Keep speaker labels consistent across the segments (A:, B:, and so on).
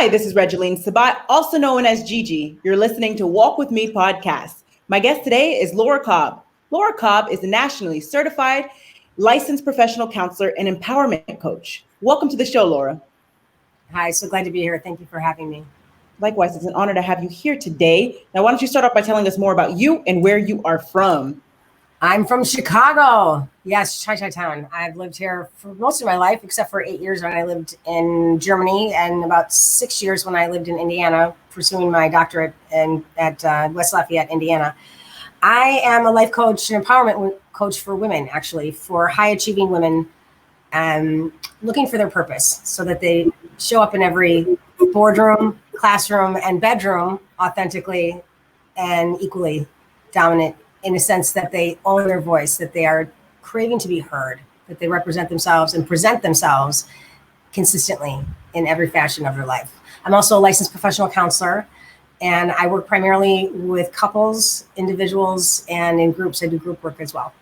A: Hi, this is Regeline Sabat, also known as Gigi. You're listening to Walk With Me podcast. My guest today is Laura Cobb. Laura Cobb is a nationally certified licensed professional counselor and empowerment coach. Welcome to the show, Laura.
B: Hi, so glad to be here. Thank you for having me.
A: Likewise, it's an honor to have you here today. Now, why don't you start off by telling us more about you and where you are from?
B: I'm from Chicago. Yes, Chi-Town. I've lived here for most of my life, except for 8 years when I lived in Germany and about 6 years when I lived in Indiana, pursuing my doctorate at West Lafayette, Indiana. I am a life coach and empowerment coach for women, actually, for high-achieving women looking for their purpose so that they show up in every boardroom, classroom, and bedroom authentically and equally dominant, in a sense that they own their voice, that they are craving to be heard, that they represent themselves and present themselves consistently in every fashion of their life. I'm also a licensed professional counselor, and I work primarily with couples, individuals, and in groups. I do group work as well.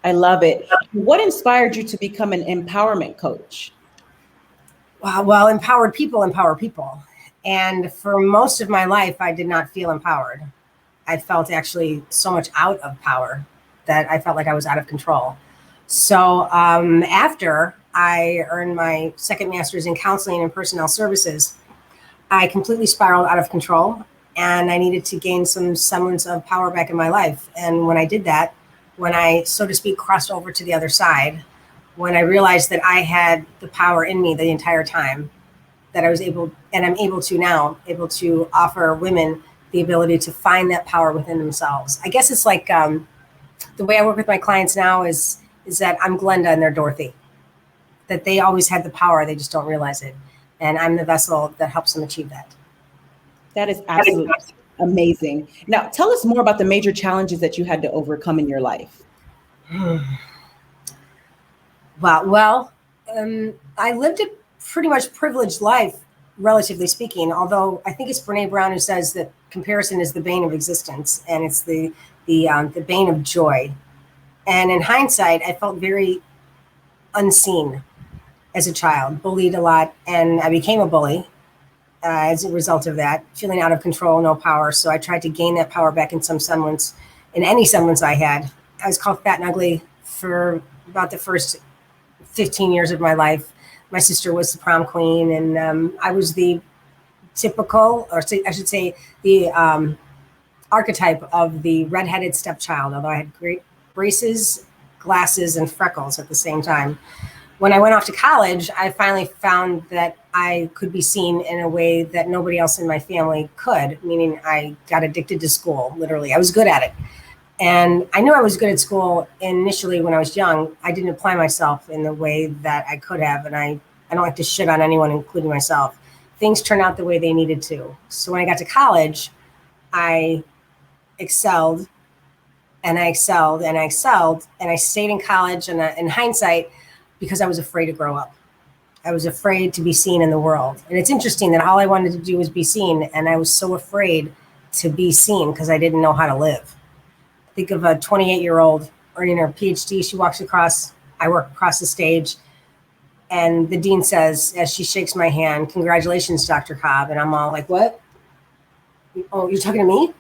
A: I love it. What inspired you to become an empowerment coach?
B: Well, empowered people empower people. And for most of my life, I did not feel empowered. I felt actually so much out of power that I felt like I was out of control. So after I earned my second master's in counseling and personnel services, I completely spiraled out of control, and I needed to gain some semblance of power back in my life. And when I did that, when I, so to speak, crossed over to the other side, when I realized that I had the power in me the entire time, that I was able, and I'm able to offer women the ability to find that power within themselves. I guess it's like the way I work with my clients now is that I'm Glenda and they're Dorothy, that they always had the power, they just don't realize it. And I'm the vessel that helps them achieve that. That
A: is absolutely amazing. Now, tell us more about the major challenges that you had to overcome in your life.
B: Well, I lived a pretty much privileged life, relatively speaking, although I think it's Brene Brown who says that comparison is the bane of existence, and it's the bane of joy. And in hindsight, I felt very unseen as a child, bullied a lot, and I became a bully as a result of that, feeling out of control, no power. So I tried to gain that power back in some semblance, in any semblance I had. I was called fat and ugly for about the first 15 years of my life. My sister was the prom queen, and I was the typical, or I should say, the archetype of the redheaded stepchild, although I had great braces, glasses, and freckles at the same time. When I went off to college, I finally found that I could be seen in a way that nobody else in my family could, meaning I got addicted to school, literally. I was good at it. And I knew I was good at school initially when I was young. I didn't apply myself in the way that I could have. And I don't like to shit on anyone, including myself. Things turned out the way they needed to. So when I got to college, I excelled and I excelled and I excelled. And I stayed in college, and in hindsight, because I was afraid to grow up. I was afraid to be seen in the world. And it's interesting that all I wanted to do was be seen. And I was so afraid to be seen because I didn't know how to live. Think of a 28-year-old earning her PhD. She walks across, I work across the stage, and the dean says, as she shakes my hand, "Congratulations, Dr. Cobb." And I'm all like, "What? Oh, you're talking to me?"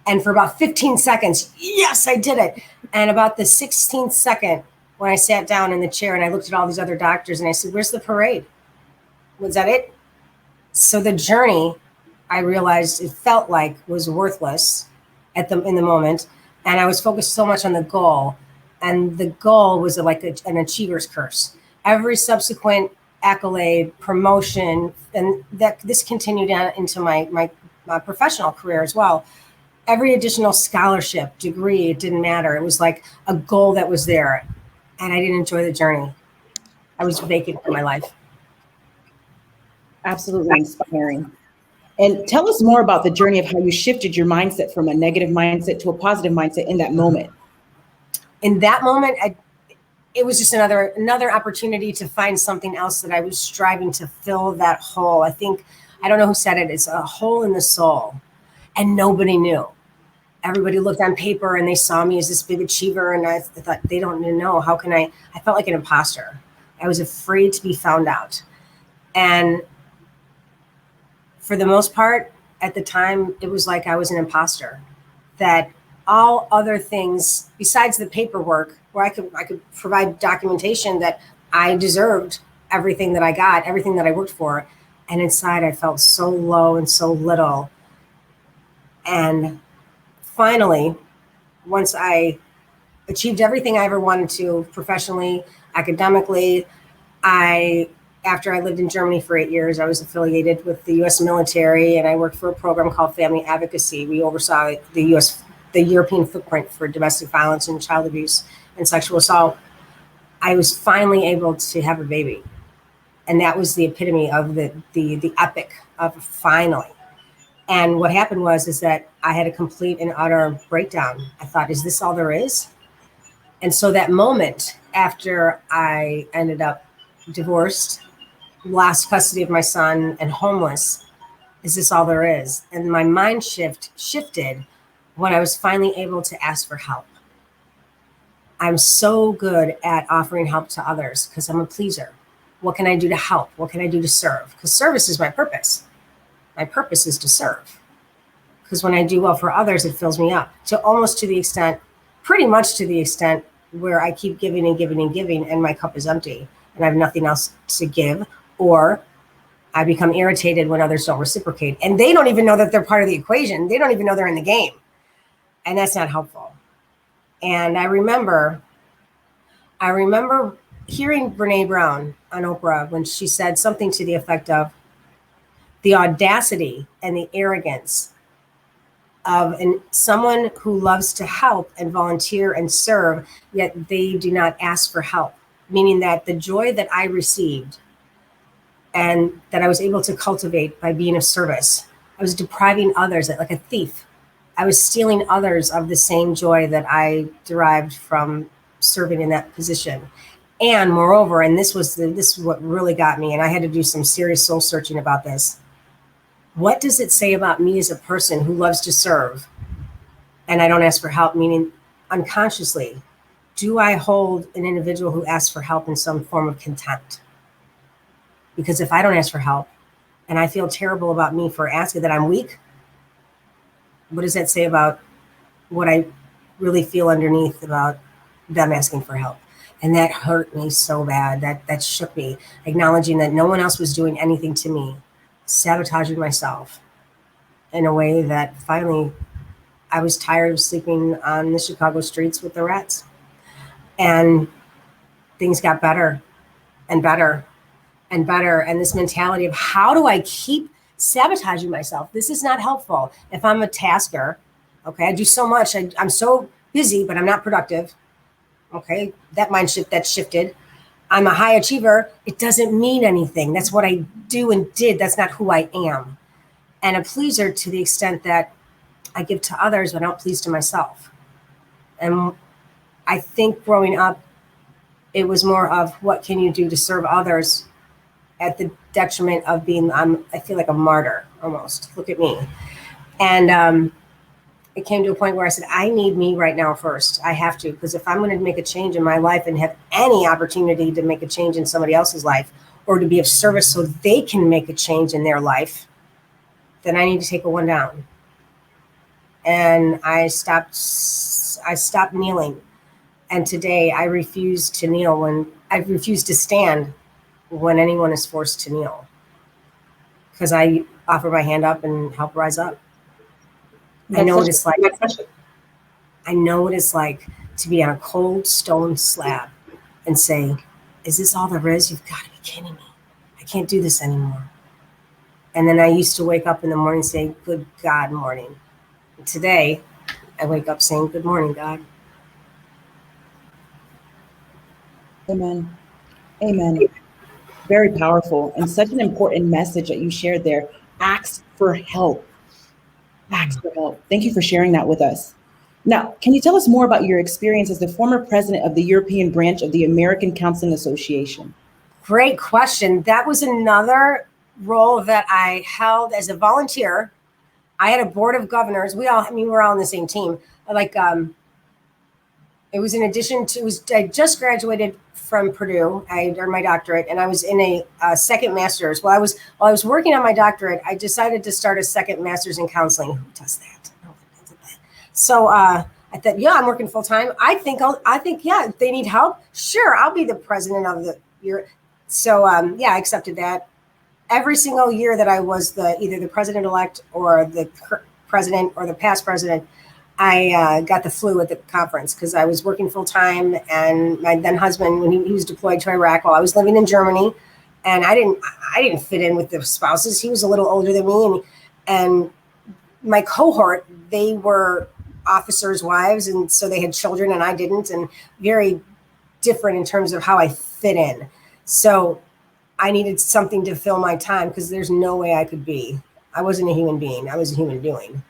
B: And for about 15 seconds, yes, I did it. And about the 16th second, when I sat down in the chair and I looked at all these other doctors and I said, "Where's the parade? Was that it?" So the journey, I realized it felt like, was worthless in the moment. And I was focused so much on the goal. And the goal was like an achiever's curse. Every subsequent accolade, promotion, and that this continued on into my professional career as well. Every additional scholarship, degree, it didn't matter. It was like a goal that was there. And I didn't enjoy the journey. I was vacant for my life.
A: Absolutely inspiring. And tell us more about the journey of how you shifted your mindset from a negative mindset to a positive mindset in that moment.
B: In that moment, it was just another opportunity to find something else that I was striving to fill that hole. I don't know who said it, it's a hole in the soul. And nobody knew. Everybody looked on paper and they saw me as this big achiever. And I thought, they don't even know. How can I felt like an imposter. I was afraid to be found out. And for the most part, at the time, it was like I was an imposter, that all other things besides the paperwork where I could provide documentation that I deserved everything that I got, everything that I worked for. And inside I felt so low and so little. And finally, once I achieved everything I ever wanted to professionally, academically, after I lived in Germany for 8 years, I was affiliated with the U.S. military, and I worked for a program called Family Advocacy. We oversaw the European footprint for domestic violence and child abuse and sexual assault. I was finally able to have a baby, and that was the epitome of the epic of finally. And what happened is that I had a complete and utter breakdown. I thought, is this all there is? And so that moment after I ended up divorced, lost custody of my son, and homeless, is this all there is? And my mind shifted when I was finally able to ask for help. I'm so good at offering help to others because I'm a pleaser. What can I do to help? What can I do to serve? Because service is my purpose. My purpose is to serve. Because when I do well for others, it fills me up pretty much to the extent where I keep giving and giving and giving, and my cup is empty and I have nothing else to give, or I become irritated when others don't reciprocate. And they don't even know that they're part of the equation. They don't even know they're in the game. And that's not helpful. And I remember hearing Brene Brown on Oprah when she said something to the effect of the audacity and the arrogance of someone who loves to help and volunteer and serve, yet they do not ask for help. Meaning that the joy that I received and that I was able to cultivate by being of service, I was depriving others like a thief. I was stealing others of the same joy that I derived from serving in that position. And moreover, and this is what really got me, and I had to do some serious soul searching about this. What does it say about me as a person who loves to serve and I don't ask for help? Meaning unconsciously, do I hold an individual who asks for help in some form of contempt? Because if I don't ask for help and I feel terrible about me for asking, that I'm weak, what does that say about what I really feel underneath about them asking for help? And that hurt me so bad. That shook me, acknowledging that no one else was doing anything to me, sabotaging myself in a way that finally I was tired of sleeping on the Chicago streets with the rats. And things got better and better and better. And this mentality of how do I keep sabotaging myself? This is not helpful. If I'm a tasker, okay, I do so much. I'm so busy, but I'm not productive. Okay, that mind shift that shifted. I'm a high achiever. It doesn't mean anything. That's what I do and did. That's not who I am. And a pleaser to the extent that I give to others, but I don't please to myself. And I think growing up, it was more of what can you do to serve others at the detriment of being, I feel like a martyr almost. Look at me. And it came to a point where I said, I need me right now first. I have to, because if I'm going to make a change in my life and have any opportunity to make a change in somebody else's life or to be of service so they can make a change in their life, then I need to take a one down. And I stopped kneeling. And today I refuse to kneel I refuse to stand when anyone is forced to kneel, because I offer my hand up and help rise up. I know what it's like. I know what it's like to be on a cold stone slab and say, is this all there is? You've got to be kidding me. I can't do this anymore. And then I used to wake up in the morning saying, good God morning. And today I wake up saying, good morning, God.
A: Amen. Amen. Very powerful and such an important message that you shared there. Ask for help. Ask for help. Thank you for sharing that with us. Now, can you tell us more about your experience as the former president of the European branch of the American Counseling Association?
B: Great question. That was another role that I held as a volunteer. I had a board of governors. We're all on the same team. It was in addition to, I just graduated from Purdue. I earned my doctorate, and I was in a second master's. While I was working on my doctorate, I decided to start a second master's in counseling. Who does that? Nobody does that. So I thought, yeah, I'm working full time. I think, yeah, if they need help, sure, I'll be the president of the year. So yeah, I accepted that. Every single year that I was either the president elect or the president or the past president, I got the flu at the conference because I was working full time, and my then husband, when he was deployed to Iraq while I was living in Germany, and I didn't fit in with the spouses. He was a little older than me, and my cohort, they were officers' wives, and so they had children, and I didn't, and very different in terms of how I fit in. So I needed something to fill my time because there's no way I could be. I wasn't a human being. I was a human doing.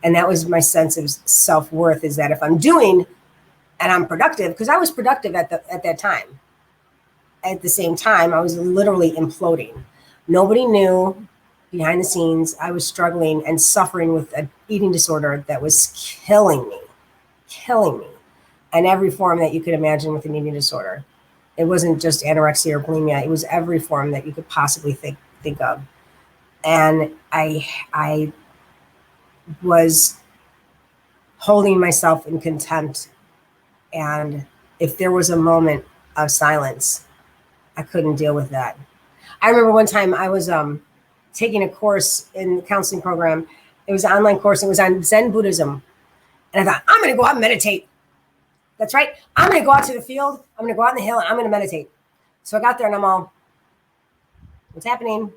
B: And that was my sense of self-worth, is that if I'm doing and I'm productive, because I was productive at that time. At the same time, I was literally imploding. Nobody knew behind the scenes. I was struggling and suffering with an eating disorder that was killing me. And every form that you could imagine with an eating disorder. It wasn't just anorexia or bulimia. It was every form that you could possibly think of. And I was holding myself in contempt. And if there was a moment of silence, I couldn't deal with that. I remember one time I was taking a course in the counseling program. It was an online course. It was on Zen Buddhism. And I thought, I'm going to go out and meditate. That's right. I'm going to go out to the field. I'm going to go out on the hill and I'm going to meditate. So I got there and I'm all, what's happening?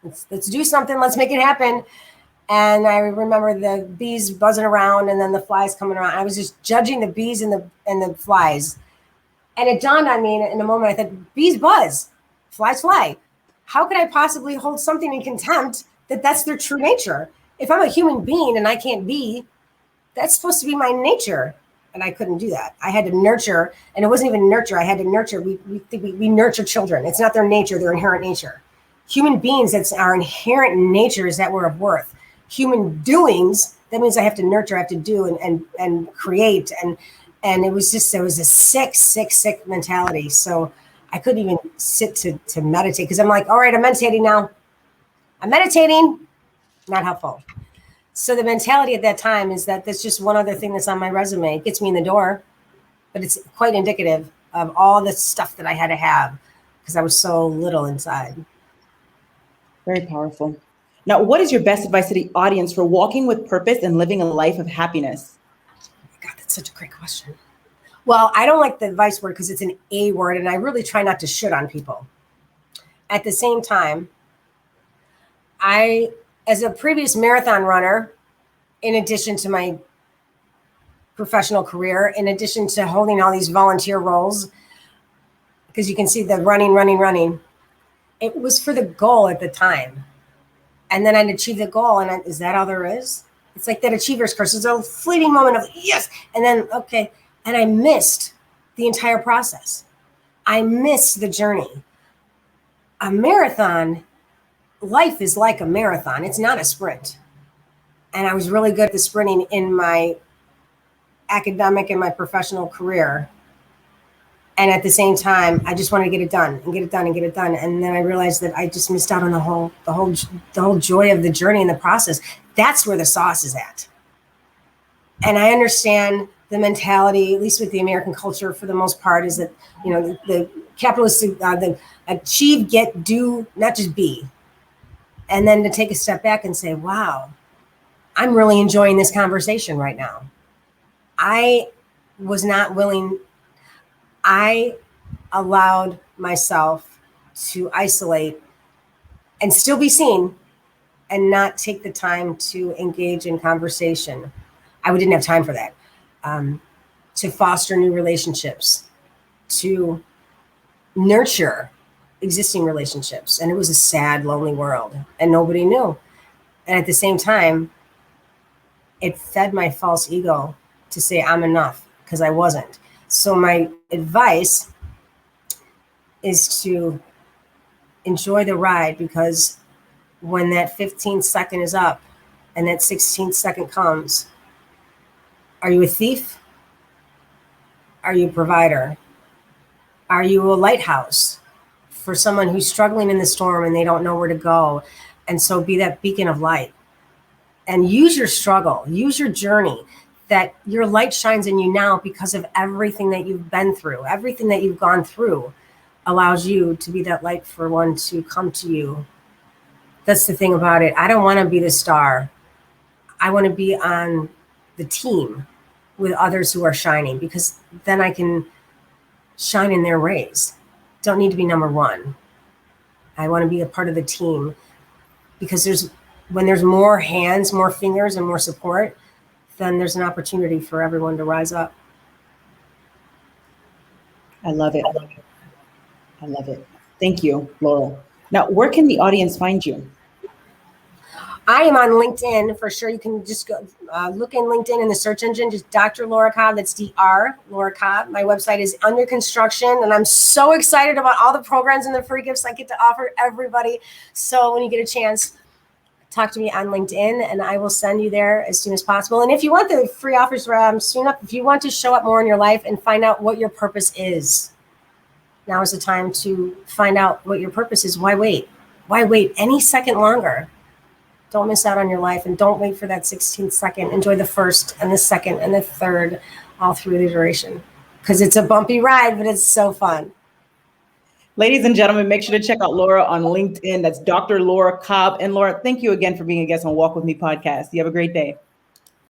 B: Let's do something. Let's make it happen. And I remember the bees buzzing around and then the flies coming around. I was just judging the bees and the flies. And it dawned on me in a moment. I thought, bees buzz, flies fly. How could I possibly hold something in contempt that's their true nature? If I'm a human being and I can't be, that's supposed to be my nature. And I couldn't do that. I had to nurture, and it wasn't even nurture. I had to nurture. We nurture children. It's not their nature, their inherent nature. Human beings, that's our inherent nature, is that we're of worth. Human doings, that means I have to nurture, I have to do and create. And it was a sick mentality. So I couldn't even sit to meditate because I'm like, all right, I'm meditating now. I'm meditating, not helpful. So the mentality at that time is that that's just one other thing that's on my resume. It gets me in the door, but it's quite indicative of all the stuff that I had to have because I was so little inside.
A: Very powerful. Now, what is your best advice to the audience for walking with purpose and living a life of happiness?
B: God, that's such a great question. Well, I don't like the advice word because it's an A word, and I really try not to shit on people. At the same time, as a previous marathon runner, in addition to my professional career, in addition to holding all these volunteer roles, because you can see the running, it was for the goal at the time. And then I'd achieve the goal, and is that all there is? It's like that achiever's curse. It's a fleeting moment of yes, and then okay, and I missed the entire process. I missed the journey. A marathon, life is like a marathon. It's not a sprint. And I was really good at the sprinting in my academic and my professional career. And at the same time, I just wanted to get it done. And then I realized that I just missed out on the whole joy of the journey and the process. That's where the sauce is at. And I understand the mentality, at least with the American culture for the most part, is that, the capitalistic, the achieve, get, do, not just be. And then to take a step back and say, wow, I'm really enjoying this conversation right now. I was not willing. I allowed myself to isolate and still be seen and not take the time to engage in conversation. I didn't have time for that. To foster new relationships, to nurture existing relationships. And it was a sad, lonely world and nobody knew. And at the same time, it fed my false ego to say I'm enough because I wasn't. So my advice is to enjoy the ride, because when that 15th second is up and that 16th second comes, are you a thief? Are you a provider? Are you a lighthouse for someone who's struggling in the storm and they don't know where to go? And so be that beacon of light and use your struggle, use your journey, that your light shines in you now because of everything that you've been through, everything that you've gone through allows you to be that light for one to come to you. That's the thing about it. I don't want to be the star. I want to be on the team with others who are shining, because then I can shine in their rays. Don't need to be number one. I want to be a part of the team, because when there's more hands, more fingers, and more support, then there's an opportunity for everyone to rise up.
A: I love it. I love it. Thank you, Laura. Now, where can the audience find you?
B: I am on LinkedIn for sure. You can just go look in LinkedIn in the search engine, just Dr. Laura Cobb. That's Dr. Laura Cobb. My website is under construction, and I'm so excited about all the programs and the free gifts I get to offer everybody. So when you get a chance, talk to me on LinkedIn, and I will send you there as soon as possible. And if you want the free offers soon up, if you want to show up more in your life and find out what your purpose is, now is the time to find out what your purpose is. Why wait? Why wait any second longer? Don't miss out on your life, and don't wait for that 16th second. Enjoy the first and the second and the third all through the duration, because it's a bumpy ride, but it's so fun.
A: Ladies and gentlemen, make sure to check out Laura on LinkedIn. That's Dr. Laura Cobb. And Laura, thank you again for being a guest on Walk With Me podcast. You have a great day.